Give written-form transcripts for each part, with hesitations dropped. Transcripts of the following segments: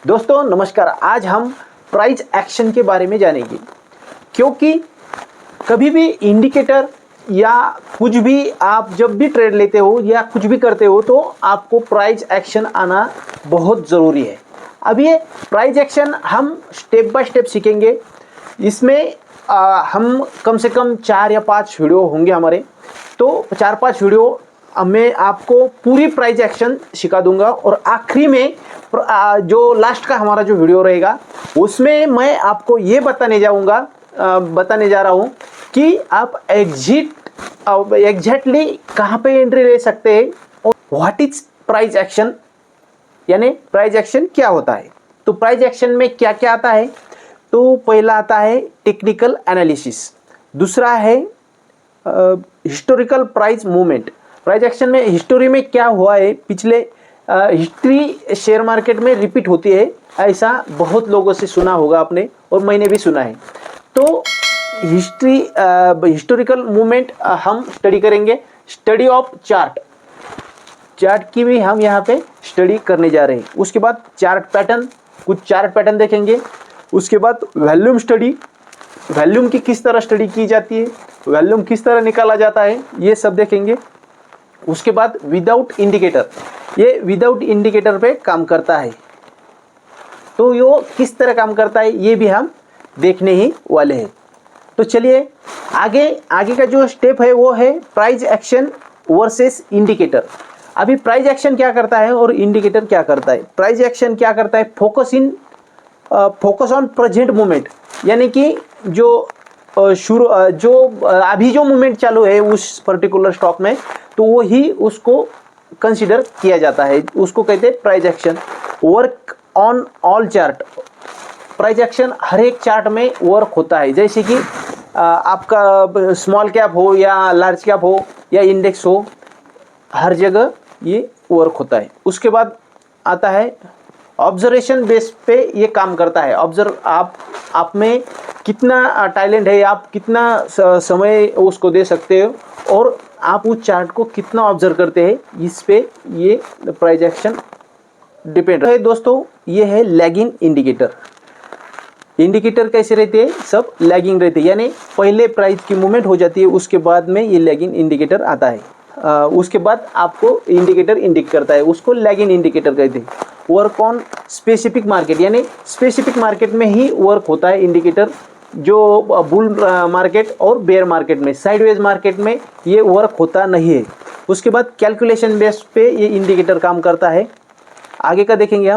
दोस्तों नमस्कार। आज हम प्राइस एक्शन के बारे में जानेंगे, क्योंकि कभी भी इंडिकेटर या कुछ भी आप जब भी ट्रेड लेते हो या कुछ भी करते हो तो आपको प्राइस एक्शन आना बहुत ज़रूरी है। अब ये प्राइस एक्शन हम स्टेप बाय स्टेप सीखेंगे। इसमें हम कम से कम 4 या 5 वीडियो होंगे हमारे, तो 4-5 वीडियो मैं आपको पूरी प्राइस एक्शन सिखा दूंगा और आखिरी में जो लास्ट का हमारा जो वीडियो रहेगा उसमें मैं आपको ये बताने जा रहा हूँ कि आप एग्जैक्टली कहाँ पे एंट्री ले सकते हैं और व्हाट इज प्राइस एक्शन, यानी प्राइस एक्शन क्या होता है। तो प्राइस एक्शन में क्या क्या आता है, तो पहला आता है टेक्निकल एनालिसिस, दूसरा है historical price movement. Price action में हिस्टोरी में क्या हुआ है, पिछले हिस्ट्री शेयर मार्केट में रिपीट होती है, ऐसा बहुत लोगों से सुना होगा आपने और मैंने भी सुना है। तो हिस्टोरिकल मूवमेंट हम स्टडी करेंगे। स्टडी ऑफ चार्ट की भी हम यहाँ पे स्टडी करने जा रहे हैं। उसके बाद कुछ चार्ट पैटर्न देखेंगे। उसके बाद वॉल्यूम स्टडी, वॉल्यूम की किस तरह स्टडी की जाती है, वॉल्यूम किस तरह निकाला जाता है, ये सब देखेंगे। उसके बाद विदाउट इंडिकेटर, ये विदाउट इंडिकेटर पे काम करता है, तो ये किस तरह काम करता है ये भी हम देखने ही वाले हैं। तो चलिए आगे का जो स्टेप है वो है प्राइस एक्शन वर्सेस इंडिकेटर। अभी प्राइस एक्शन क्या करता है और इंडिकेटर क्या करता है। प्राइस एक्शन क्या करता है, फोकस ऑन प्रेजेंट मूवमेंट, यानी कि जो अभी जो मूवमेंट चालू है उस पर्टिकुलर स्टॉक में, तो वो ही उसको कंसीडर किया जाता है, उसको कहते हैं price action. Work on all chart, price action हर एक चार्ट में वर्क होता है, जैसे कि आपका स्मॉल कैप हो या लार्ज कैप हो या इंडेक्स हो, हर जगह ये वर्क होता है। उसके बाद आता है ऑब्जर्वेशन बेस पे ये काम करता है। आप में कितना टैलेंट है, आप कितना समय उसको दे सकते हो और आप उस चार्ट को कितना ऑब्जर्व करते हैं, इस पे ये प्राइस एक्शन डिपेंड है। दोस्तों ये है लैगिंग इंडिकेटर। इंडिकेटर कैसे रहते हैं, सब लैगिंग रहते हैं, यानी पहले प्राइस की मूवमेंट हो जाती है, उसके बाद में ये लैगिंग इंडिकेटर आता है। उसके बाद आपको इंडिकेटर इंडिकेट करता है, उसको लैगिंग इंडिकेटर कहते हैं। वर्क ऑन स्पेसिफिक मार्केट, यानी स्पेसिफिक मार्केट में ही वर्क होता है इंडिकेटर, जो बुल मार्केट और बेयर मार्केट में, साइडवेज मार्केट में ये वर्क होता नहीं है। उसके बाद कैलकुलेशन बेस पे ये इंडिकेटर काम करता है। आगे का देखेंगे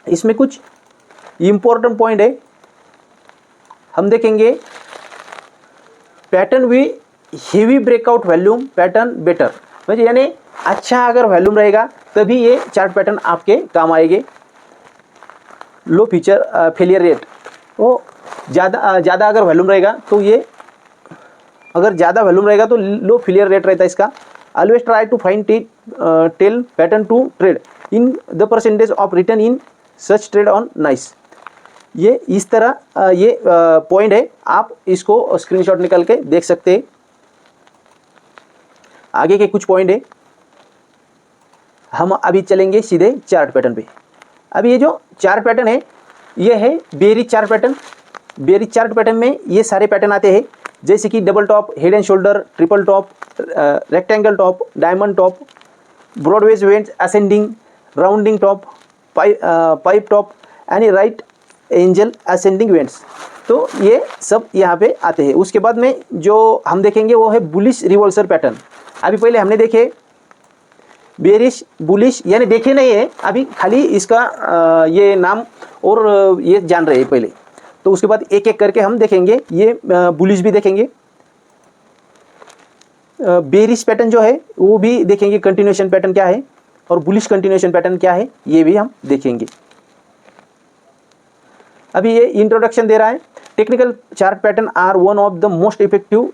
इसमें कुछ इम्पोर्टेंट पॉइंट है, हम देखेंगे pattern V heavy breakout volume pattern better, मतलब यानी अच्छा अगर वॉल्यूम रहेगा तभी ये चार्ट पैटर्न आपके काम आएंगे। लो फीचर फेलियर रेट, वो ज़्यादा अगर वॉल्यूम रहेगा तो ये, अगर ज़्यादा वॉल्यूम रहेगा तो लो फेलियर रेट रहता है इसका। Always try to find tail pattern to trade in the percentage of return in such trade on nice. ये इस तरह ये पॉइंट है, आप इसको स्क्रीनशॉट निकाल के देख सकते हैं। आगे के कुछ पॉइंट है, हम अभी चलेंगे सीधे चार्ट पैटर्न पे। अब ये जो चार्ट पैटर्न है ये है bearish chart pattern. Bearish chart pattern में ये सारे पैटर्न आते हैं, जैसे कि double top, head and shoulder, triple top, rectangle top, diamond top, Broadways vents, ascending, rounding top, pipe top and right angel ascending vents. तो ये सब यहाँ पे आते हैं। उसके बाद में जो हम देखेंगे वो है बुलिश रिवर्सल पैटर्न। अभी पहले हमने देखे बेरिश, बुलिश, यानी देखे नहीं है अभी, खाली इसका ये नाम और ये जान रहे हैं पहले। तो उसके बाद एक एक करके हम देखेंगे, ये बुलिश भी देखेंगे, बेरिश पैटर्न जो है वो भी देखेंगे, कंटिन्यूएशन पैटर्न क्या है और बुलिश कंटिन्यूएशन पैटर्न क्या है ये भी हम देखेंगे। अभी ये इंट्रोडक्शन दे रहा है। Technical chart pattern are one of the most effective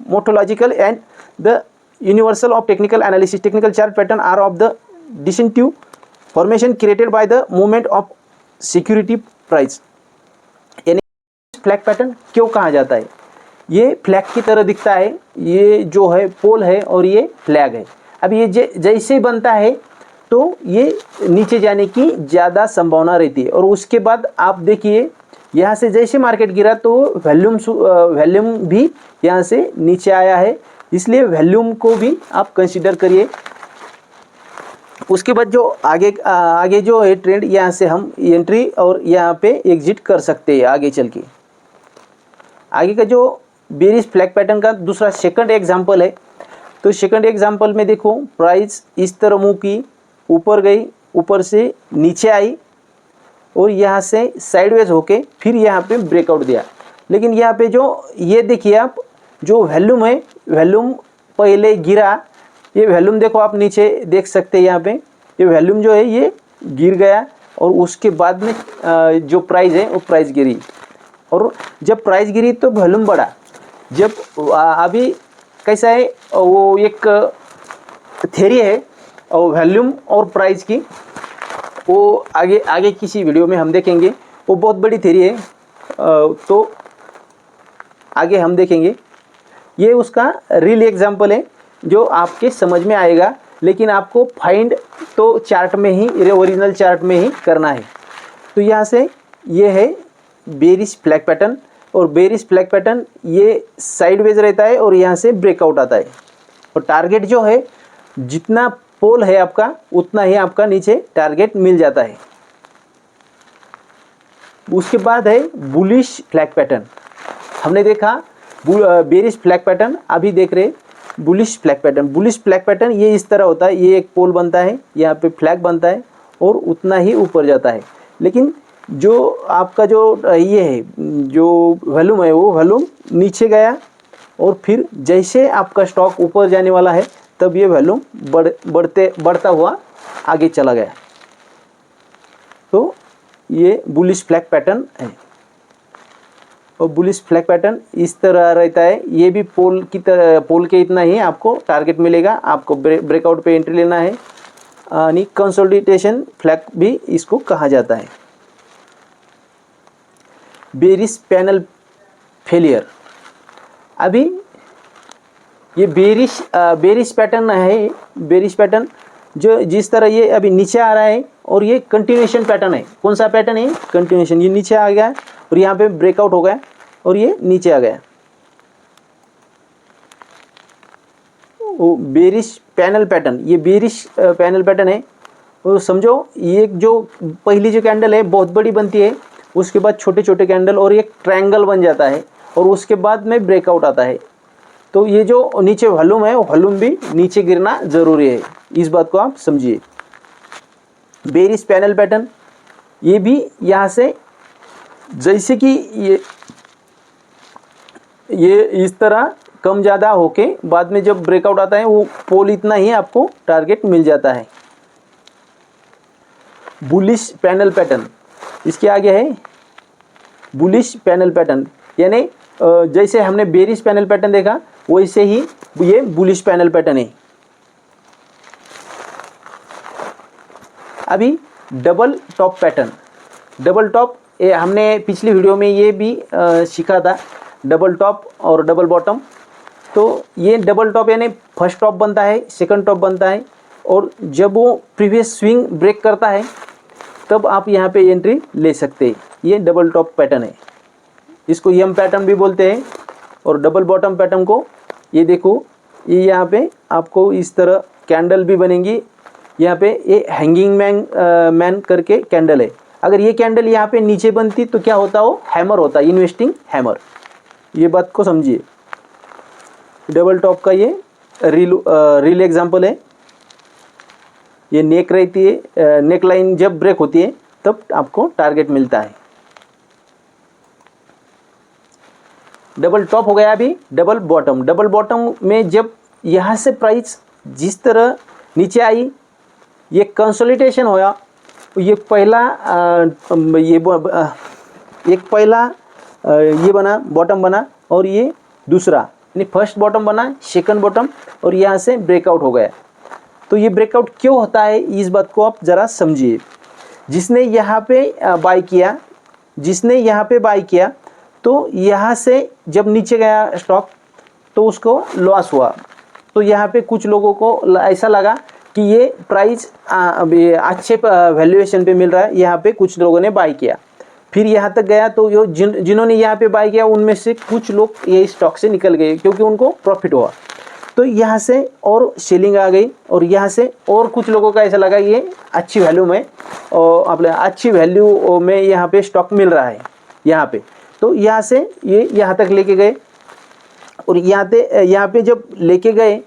methodological and the universal of technical analysis. Technical chart pattern are of the distinctive formation created by the movement of security price. यानी flag pattern क्यों कहा जाता है, ये flag की तरह दिखता है, ये जो है पोल है और ये फ्लैग है। अब ये जैसे बनता है तो ये नीचे जाने की ज़्यादा संभावना रहती है। और उसके बाद आप देखिए यहाँ से जैसे मार्केट गिरा तो वॉल्यूम भी यहाँ से नीचे आया है, इसलिए वॉल्यूम को भी आप कंसीडर करिए। उसके बाद जो आगे जो है ट्रेंड, यहाँ से हम एंट्री और यहाँ पे एग्जिट कर सकते हैं आगे चल के। आगे का जो बेरिश फ्लैग पैटर्न का दूसरा सेकंड एग्जांपल है, तो सेकंड एग्जांपल में देखो प्राइस इस तरह मूव की, ऊपर गई, ऊपर से नीचे आई और यहाँ से साइडवेज होके फिर यहाँ पे ब्रेकआउट दिया। लेकिन यहाँ पे जो ये देखिए आप, जो वॉल्यूम है, वॉल्यूम पहले गिरा, ये वॉल्यूम देखो आप नीचे देख सकते हैं। यहाँ पे ये वॉल्यूम जो है ये गिर गया और उसके बाद में जो प्राइस है वो प्राइस गिरी। और जब प्राइस गिरी तो वॉल्यूम बढ़ा। जब अभी कैसा है, वो एक थ्योरी है और वॉल्यूम और प्राइस की, वो आगे किसी वीडियो में हम देखेंगे। वो बहुत बड़ी थ्योरी है, तो आगे हम देखेंगे। ये उसका रियल एग्जांपल है जो आपके समझ में आएगा, लेकिन आपको फाइंड तो चार्ट में ही, ओरिजिनल चार्ट में ही करना है। तो यहाँ से ये है बेरिश फ्लैग पैटर्न, और बेरिश फ्लैग पैटर्न ये साइडवेज रहता है और यहाँ से ब्रेकआउट आता है। और टारगेट जो है, जितना पोल है आपका उतना ही आपका नीचे टारगेट मिल जाता है। उसके बाद है बुलिश फ्लैग पैटर्न। हमने देखा बेरिश फ्लैग पैटर्न, अभी देख रहे bullish flag pattern. Bullish flag pattern ये इस तरह होता है, ये एक पोल बनता है, यहाँ पे फ्लैग बनता है और उतना ही ऊपर जाता है। लेकिन जो आपका जो ये है, जो वॉल्यूम है, वो वॉल्यूम नीचे गया और फिर जैसे आपका स्टॉक ऊपर जाने वाला है तब ये वॉल्यूम बढ़ता हुआ आगे चला गया। तो ये बुलिश फ्लैग पैटर्न है। और बुलिश फ्लैग पैटर्न इस तरह रहता है, ये भी पोल की तरह, पोल के इतना ही आपको टारगेट मिलेगा। आपको ब्रेकआउट पे एंट्री लेना है, यानी कंसोलिडेशन फ्लैग भी इसको कहा जाता है। Bearish panel failure. अभी ये बेरिश पैटर्न है। बेरिश पैटर्न जो जिस तरह ये अभी नीचे आ रहा है और ये कंटिन्यूएशन पैटर्न है। कौन सा पैटर्न है? कंटिन्यूएशन। ये नीचे आ गया और यहाँ पे ब्रेकआउट हो गया और ये नीचे आ गया। वो बेरिश पैनल पैटर्न, ये बेरिश पैनल पैटर्न है। और समझो ये जो पहली जो कैंडल है बहुत बड़ी बनती है, उसके बाद छोटे छोटे कैंडल और एक ट्रायंगल बन जाता है और उसके बाद में ब्रेकआउट आता है। तो ये जो नीचे वॉल्यूम है, वॉल्यूम भी नीचे गिरना ज़रूरी है, इस बात को आप समझिए। बेरिश पैनल पैटर्न ये भी यहाँ से जैसे कि ये इस तरह कम ज़्यादा होके बाद में जब ब्रेकआउट आता है वो पोल इतना ही आपको टारगेट मिल जाता है। बुलिश पैनल पैटर्न, इसके आगे है बुलिश पैनल पैटर्न, यानी जैसे हमने बेरिश पैनल पैटर्न देखा वैसे ही ये बुलिश पैनल पैटर्न है। अभी double top pattern. Double top हमने पिछली वीडियो में ये भी सीखा था, डबल टॉप और डबल बॉटम। तो ये डबल टॉप यानी फर्स्ट टॉप बनता है, सेकंड टॉप बनता है, और जब वो प्रीवियस स्विंग ब्रेक करता है तब आप यहाँ पे एंट्री ले सकते हैं। ये डबल टॉप पैटर्न है, इसको यम पैटर्न भी बोलते हैं। और डबल बॉटम पैटर्न को ये देखो, ये यहाँ पे आपको इस तरह कैंडल भी बनेंगी। यहाँ पे ये हैंगिंग मैन करके कैंडल है। अगर ये कैंडल यहाँ पे नीचे बनती तो क्या होता, वो हैमर होता, इन्वेस्टिंग हैमर। ये बात को समझिए। डबल टॉप का ये रियल एग्जांपल है। ये नेक रहती है, नेक लाइन जब ब्रेक होती है तब आपको टारगेट मिलता है। डबल टॉप हो गया। अभी डबल बॉटम। डबल बॉटम में जब यहाँ से प्राइस जिस तरह नीचे आई, ये कंसोलिडेशन होया, ये पहला ये बना, बॉटम बना, और ये दूसरा यानी फर्स्ट बॉटम बना, सेकंड बॉटम, और यहाँ से ब्रेकआउट हो गया। तो ये ब्रेकआउट क्यों होता है, इस बात को आप ज़रा समझिए। जिसने यहाँ पे बाई किया तो यहाँ से जब नीचे गया स्टॉक तो उसको लॉस हुआ। तो यहाँ पे कुछ लोगों को ऐसा लगा कि ये प्राइस अभी अच्छे वैल्यूएशन पे मिल रहा है, यहाँ पे कुछ लोगों ने बाय किया। फिर यहाँ तक गया तो जो जिन्होंने यहाँ पे बाय किया उनमें से कुछ लोग ये स्टॉक से निकल गए क्योंकि उनको प्रॉफिट हुआ। तो यहाँ से और सेलिंग आ गई और यहाँ से और कुछ लोगों का ऐसा लगा ये अच्छी वैल्यू में और अपने अच्छी वैल्यू में यहाँ पे स्टॉक मिल रहा है यहाँ पे। तो यहाँ से ये यहाँ तक लेके गए और यहाँ पे जब लेके गए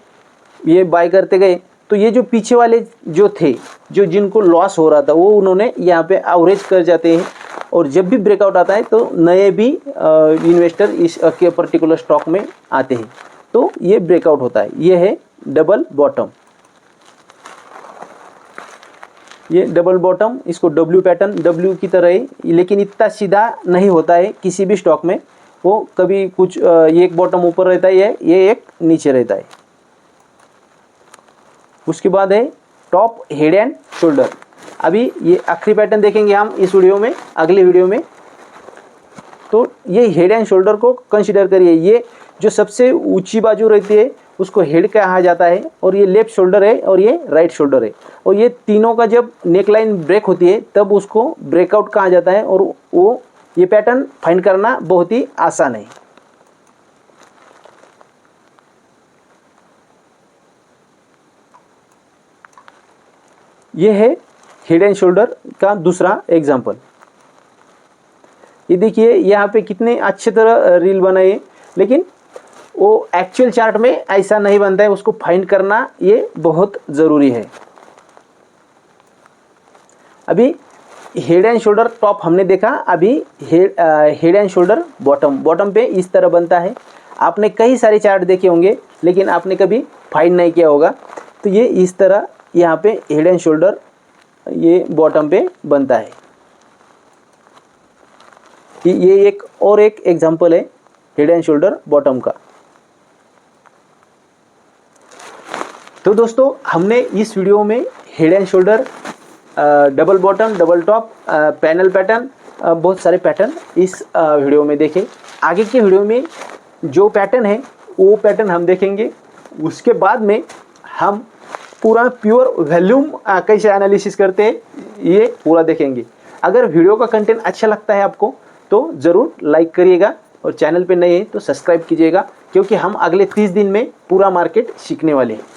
ये बाय करते गए तो ये जो पीछे वाले जो थे जो जिनको लॉस हो रहा था वो उन्होंने यहाँ पे एवरेज कर जाते हैं और जब भी ब्रेकआउट आता है तो नए भी इन्वेस्टर इस के पर्टिकुलर स्टॉक में आते हैं तो ये ब्रेकआउट होता है। ये है डबल बॉटम, ये डबल बॉटम, इसको डब्ल्यू पैटर्न, डब्ल्यू की तरह है लेकिन इतना सीधा नहीं होता है किसी भी स्टॉक में। वो कभी कुछ ये एक बॉटम ऊपर रहता है, ये एक नीचे रहता है। उसके बाद है टॉप हेड एंड शोल्डर। अभी ये आखिरी पैटर्न देखेंगे हम इस वीडियो में, अगले वीडियो में। तो ये हेड एंड शोल्डर को कंसीडर करिए, ये जो सबसे ऊंची बाजू रहती है उसको हेड कहा जाता है और ये लेफ्ट शोल्डर है और ये राइट शोल्डर है और ये तीनों का जब नेकलाइन ब्रेक होती है तब उसको ब्रेकआउट कहा जाता है और वो ये पैटर्न फाइंड करना बहुत ही आसान है। ये है हेड एंड शोल्डर का दूसरा एग्जांपल। ये देखिए यहाँ पे कितने अच्छे तरह रील बनाए लेकिन वो एक्चुअल चार्ट में ऐसा नहीं बनता है, उसको फाइंड करना ये बहुत ज़रूरी है। अभी हेड एंड शोल्डर टॉप हमने देखा, अभी head and shoulder bottom. Bottom पे इस तरह बनता है। आपने कई सारे चार्ट देखे होंगे लेकिन आपने कभी फाइंड नहीं किया होगा। तो ये इस तरह यहाँ पे हेड एंड शोल्डर ये बॉटम पे बनता है। ये एक और एक एग्जांपल है हेड एंड शोल्डर बॉटम का। तो दोस्तों हमने इस वीडियो में head and shoulder, double bottom, double top, panel pattern, बहुत सारे पैटर्न इस वीडियो में देखे। आगे के वीडियो में जो पैटर्न है वो पैटर्न हम देखेंगे। उसके बाद में हम पूरा प्योर वॉल्यूम कैसे एनालिसिस करते हैं ये पूरा देखेंगे। अगर वीडियो का कंटेंट अच्छा लगता है आपको तो ज़रूर लाइक करिएगा और चैनल पे नए हैं तो सब्सक्राइब कीजिएगा क्योंकि हम अगले 30 दिन में पूरा मार्केट सीखने वाले हैं।